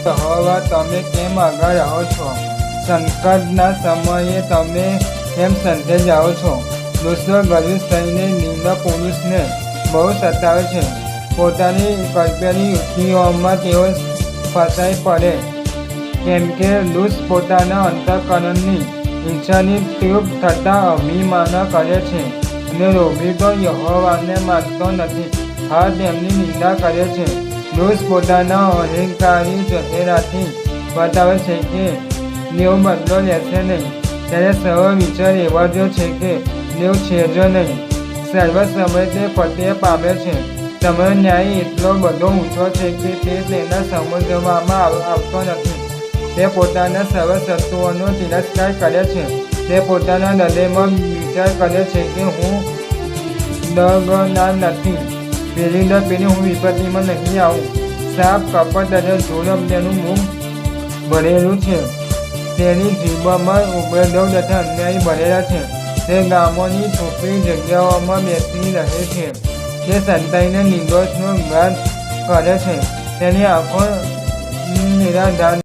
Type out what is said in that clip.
યહોવા તમે કેમ આગળ રહો છો? સંકટના સમયે તમે કેમ સંતે જાઓ છો? દોસ્તો, ગરીબ થઈને નિંદા પુરુષને બહુ સતાવે છે. પોતાની કલ્પેલી યુક્તિઓમાં તેઓ ફસાઈ પડે, કેમ કે દુષ્ટ પોતાના અંતઃકરણની ઈચ્છાની તૃપ્ત થતાં અભિમાન કરે છે, અને રોગી તો યહોવાને માનતો નથી, હા તેમની નિંદા કરે છે. દુષ્ટ પોતાના અહંકારી ચહેરાથી બતાવે છે કે દેવ બદલો લેશે નહીં, ત્યારે સર્વ વિચાર એવા જ છે કે દેવ છે જ નહીં. સર્વ સમય તે ફતેહ પામે છે. તમારો ન્યાય એટલો બધો ઊંચો છે કે તે તેને સમજવામાં આવતો નથી. તે પોતાના સર્વ શત્રુઓનો તિરસ્કાર કરે છે. તે પોતાના હૃદયમાં વિચાર કરે છે કે હું દગનાર નથી, પેઢી દર પેઢી હું વિપત્તિમાં નહીં આવું. સાપ, કપટ અને ઝુલમ તેનું મુખ ભરેલું છે. તેની જીભમાં ઉપદ્રવ તથા અન્યાય ભરેલા છે. તે ગામોની છુપી જગ્યાઓમાં બેસી રહે છે. તે સંતાઈને નિર્દોષનો ઘાત કરે છે. તેની આંખો નિરાધાર